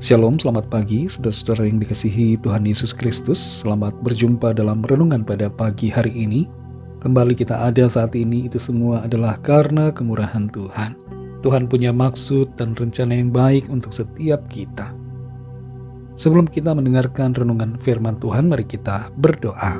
Shalom, selamat pagi saudara-saudara yang dikasihi Tuhan Yesus Kristus. Selamat berjumpa dalam renungan pada pagi hari ini. Kembali kita ada saat ini, itu semua adalah karena kemurahan Tuhan. Tuhan punya maksud dan rencana yang baik untuk setiap kita. Sebelum kita mendengarkan renungan firman Tuhan, mari kita berdoa.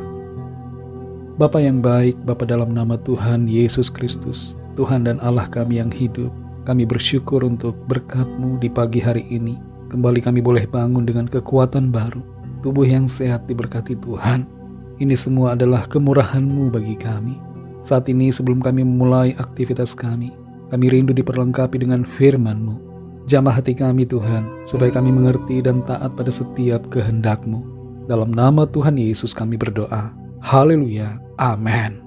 Bapa yang baik, Bapa dalam nama Tuhan Yesus Kristus, Tuhan dan Allah kami yang hidup, kami bersyukur untuk berkat-Mu di pagi hari ini. Kembali kami boleh bangun dengan kekuatan baru, tubuh yang sehat diberkati Tuhan. Ini semua adalah kemurahan-Mu bagi kami. Saat ini sebelum kami memulai aktivitas kami rindu diperlengkapi dengan firman-Mu. Jamah hati kami Tuhan, supaya kami mengerti dan taat pada setiap kehendak-Mu. Dalam nama Tuhan Yesus kami berdoa. Haleluya. Amin.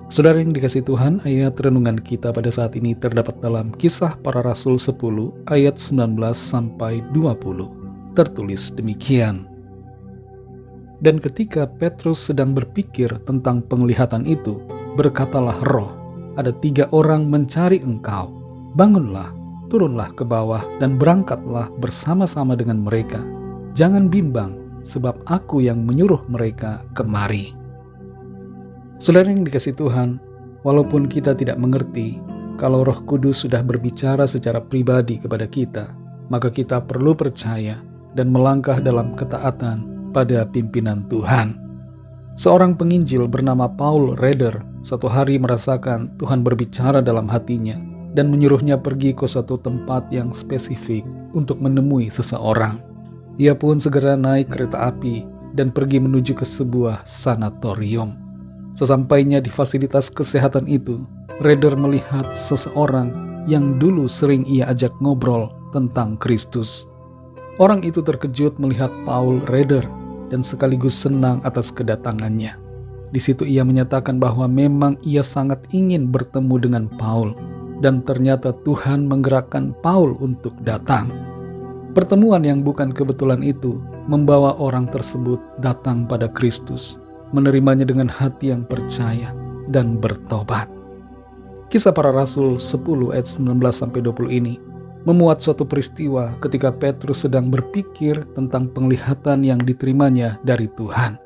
Saudara yang dikasihi Tuhan, ayat renungan kita pada saat ini terdapat dalam Kisah Para Rasul 10 ayat 19-20. Tertulis demikian. Dan ketika Petrus sedang berpikir tentang penglihatan itu, berkatalah Roh, ada 3 orang mencari engkau. Bangunlah, turunlah ke bawah dan berangkatlah bersama-sama dengan mereka. Jangan bimbang, sebab aku yang menyuruh mereka kemari. Saudara yang dikasihi Tuhan, walaupun kita tidak mengerti kalau Roh Kudus sudah berbicara secara pribadi kepada kita, maka kita perlu percaya dan melangkah dalam ketaatan pada pimpinan Tuhan. Seorang penginjil bernama Paul Rader satu hari merasakan Tuhan berbicara dalam hatinya dan menyuruhnya pergi ke suatu tempat yang spesifik untuk menemui seseorang. Ia pun segera naik kereta api dan pergi menuju ke sebuah sanatorium. Sesampainya di fasilitas kesehatan itu, Rader melihat seseorang yang dulu sering ia ajak ngobrol tentang Kristus. Orang itu terkejut melihat Paul Rader dan sekaligus senang atas kedatangannya. Di situ ia menyatakan bahwa memang ia sangat ingin bertemu dengan Paul, dan ternyata Tuhan menggerakkan Paul untuk datang. Pertemuan yang bukan kebetulan itu membawa orang tersebut datang pada Kristus, menerimanya dengan hati yang percaya dan bertobat. Kisah Para Rasul 10 ayat 19-20 ini memuat suatu peristiwa ketika Petrus sedang berpikir tentang penglihatan yang diterimanya dari Tuhan.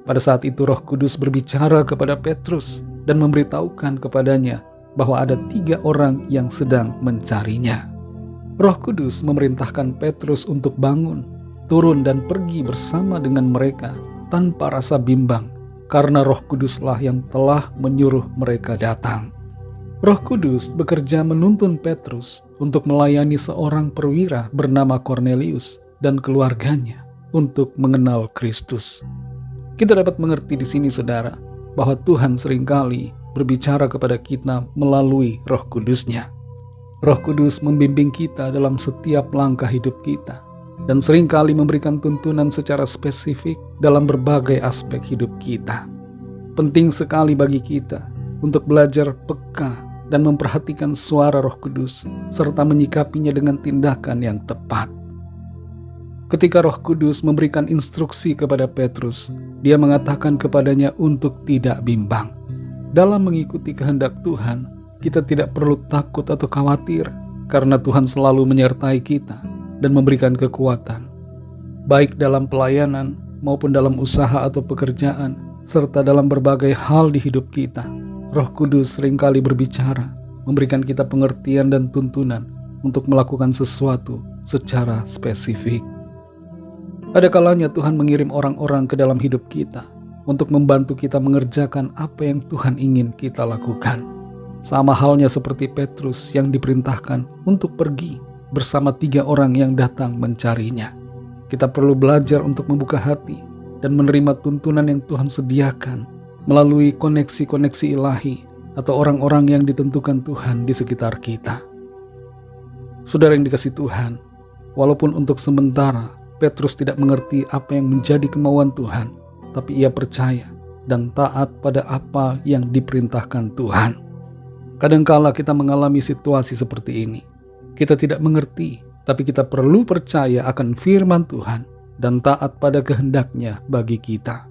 Pada saat itu Roh Kudus berbicara kepada Petrus dan memberitahukan kepadanya bahwa ada 3 orang yang sedang mencarinya. Roh Kudus memerintahkan Petrus untuk bangun, turun dan pergi bersama dengan mereka tanpa rasa bimbang, karena Roh Kuduslah yang telah menyuruh mereka datang. Roh Kudus bekerja menuntun Petrus untuk melayani seorang perwira bernama Cornelius dan keluarganya untuk mengenal Kristus. Kita dapat mengerti di sini saudara, bahwa Tuhan seringkali berbicara kepada kita melalui Roh Kudus-Nya. Roh Kudus membimbing kita dalam setiap langkah hidup kita, dan seringkali memberikan tuntunan secara spesifik dalam berbagai aspek hidup kita. Penting sekali bagi kita untuk belajar peka dan memperhatikan suara Roh Kudus, serta menyikapinya dengan tindakan yang tepat. Ketika Roh Kudus memberikan instruksi kepada Petrus, dia mengatakan kepadanya untuk tidak bimbang. Dalam mengikuti kehendak Tuhan, kita tidak perlu takut atau khawatir, karena Tuhan selalu menyertai kita dan memberikan kekuatan, baik dalam pelayanan maupun dalam usaha atau pekerjaan, serta dalam berbagai hal di hidup kita. Roh Kudus seringkali berbicara, memberikan kita pengertian dan tuntunan untuk melakukan sesuatu secara spesifik. Ada kalanya Tuhan mengirim orang-orang ke dalam hidup kita untuk membantu kita mengerjakan apa yang Tuhan ingin kita lakukan. Sama halnya seperti Petrus yang diperintahkan untuk pergi bersama 3 orang yang datang mencarinya. Kita perlu belajar untuk membuka hati dan menerima tuntunan yang Tuhan sediakan melalui koneksi-koneksi ilahi atau orang-orang yang ditentukan Tuhan di sekitar kita. Saudara yang dikasihi Tuhan, walaupun untuk sementara Petrus tidak mengerti apa yang menjadi kemauan Tuhan, tapi ia percaya dan taat pada apa yang diperintahkan Tuhan. Kadangkala kita mengalami situasi seperti ini. Kita tidak mengerti, tapi kita perlu percaya akan firman Tuhan dan taat pada kehendak-Nya bagi kita.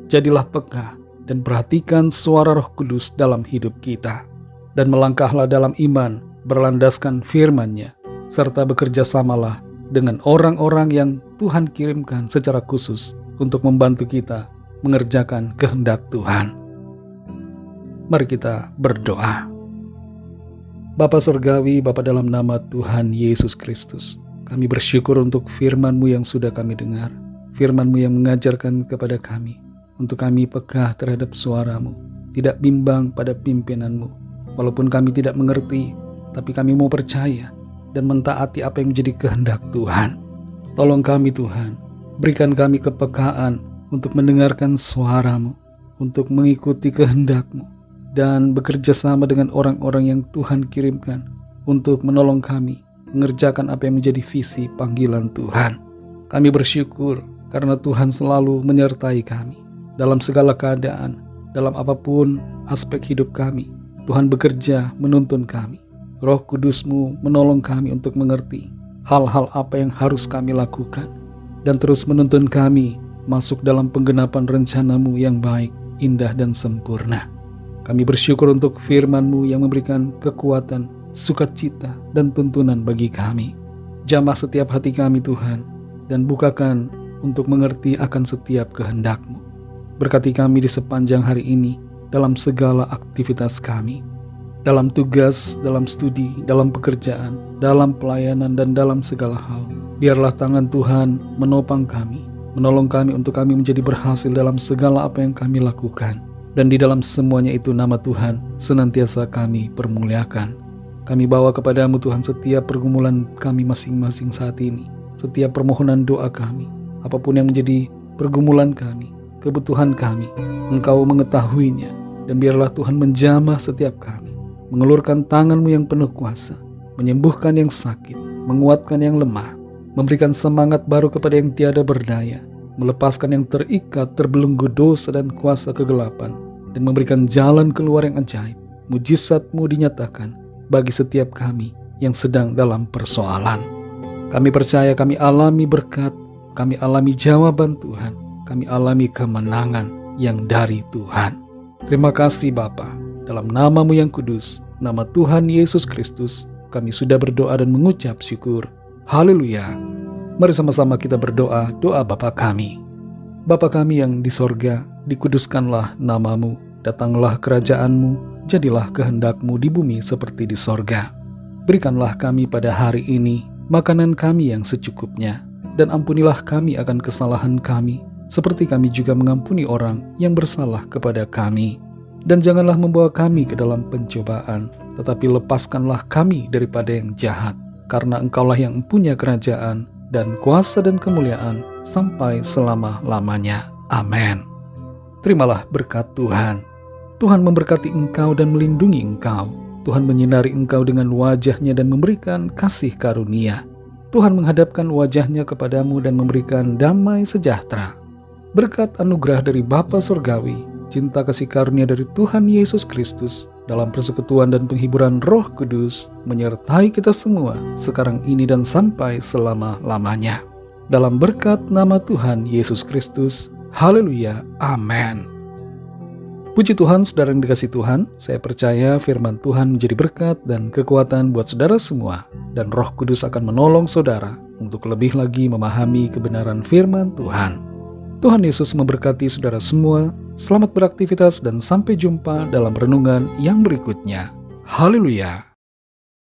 Jadilah peka dan perhatikan suara Roh Kudus dalam hidup kita, dan melangkahlah dalam iman berlandaskan firman-Nya, serta bekerja samalah dengan orang-orang yang Tuhan kirimkan secara khusus untuk membantu kita mengerjakan kehendak Tuhan. Mari kita berdoa. Bapa Surgawi, Bapa dalam nama Tuhan Yesus Kristus, kami bersyukur untuk firman-Mu yang sudah kami dengar, firman-Mu yang mengajarkan kepada kami, untuk kami peka terhadap suara-Mu, tidak bimbang pada pimpinan-Mu. Walaupun kami tidak mengerti, tapi kami mau percaya dan mentaati apa yang menjadi kehendak Tuhan. Tolong kami Tuhan, berikan kami kepekaan untuk mendengarkan suara-Mu, untuk mengikuti kehendak-Mu, dan bekerja sama dengan orang-orang yang Tuhan kirimkan untuk menolong kami mengerjakan apa yang menjadi visi panggilan Tuhan. Kami bersyukur karena Tuhan selalu menyertai kami dalam segala keadaan, dalam apapun aspek hidup kami. Tuhan bekerja menuntun kami. Roh Kudus-Mu menolong kami untuk mengerti hal-hal apa yang harus kami lakukan, dan terus menuntun kami masuk dalam penggenapan rencana-Mu yang baik, indah, dan sempurna. Kami bersyukur untuk firman-Mu yang memberikan kekuatan, sukacita, dan tuntunan bagi kami. Jamah setiap hati kami Tuhan, dan bukakan untuk mengerti akan setiap kehendak-Mu. Berkati kami di sepanjang hari ini dalam segala aktivitas kami, dalam tugas, dalam studi, dalam pekerjaan, dalam pelayanan, dan dalam segala hal. Biarlah tangan Tuhan menopang kami, menolong kami untuk kami menjadi berhasil dalam segala apa yang kami lakukan. Dan di dalam semuanya itu nama Tuhan senantiasa kami permuliakan. Kami bawa kepadamu Tuhan setiap pergumulan kami masing-masing saat ini, setiap permohonan doa kami, apapun yang menjadi pergumulan kami, kebutuhan kami, Engkau mengetahuinya. Dan biarlah Tuhan menjamah setiap kami, mengelurkan tangan-Mu yang penuh kuasa, menyembuhkan yang sakit, menguatkan yang lemah, memberikan semangat baru kepada yang tiada berdaya, melepaskan yang terikat, terbelenggu dosa dan kuasa kegelapan, dan memberikan jalan keluar yang ajaib. Mujizat-Mu dinyatakan bagi setiap kami yang sedang dalam persoalan. Kami percaya kami alami berkat, kami alami jawaban Tuhan, kami alami kemenangan yang dari Tuhan. Terima kasih Bapa. Dalam nama-Mu yang kudus, nama Tuhan Yesus Kristus, kami sudah berdoa dan mengucap syukur. Haleluya. Mari sama-sama kita berdoa, doa Bapa kami. Bapa kami yang di sorga, dikuduskanlah nama-Mu, datanglah kerajaan-Mu, jadilah kehendak-Mu di bumi seperti di sorga. Berikanlah kami pada hari ini makanan kami yang secukupnya, dan ampunilah kami akan kesalahan kami, seperti kami juga mengampuni orang yang bersalah kepada kami. Dan janganlah membawa kami ke dalam pencobaan, tetapi lepaskanlah kami daripada yang jahat, karena Engkaulah yang punya kerajaan dan kuasa dan kemuliaan sampai selama-lamanya. Amin. Terimalah berkat Tuhan. Tuhan memberkati engkau dan melindungi engkau. Tuhan menyinari engkau dengan wajah-Nya dan memberikan kasih karunia. Tuhan menghadapkan wajah-Nya kepadamu dan memberikan damai sejahtera. Berkat anugerah dari Bapa Surgawi, cinta kasih karunia dari Tuhan Yesus Kristus, dalam persekutuan dan penghiburan Roh Kudus, menyertai kita semua sekarang ini dan sampai selama-lamanya. Dalam berkat nama Tuhan Yesus Kristus. Haleluya. Amin. Puji Tuhan, saudara yang dikasihi Tuhan, saya percaya firman Tuhan menjadi berkat dan kekuatan buat saudara semua, dan Roh Kudus akan menolong saudara untuk lebih lagi memahami kebenaran firman Tuhan. Tuhan Yesus memberkati saudara semua. Selamat beraktivitas dan sampai jumpa dalam renungan yang berikutnya. Haleluya.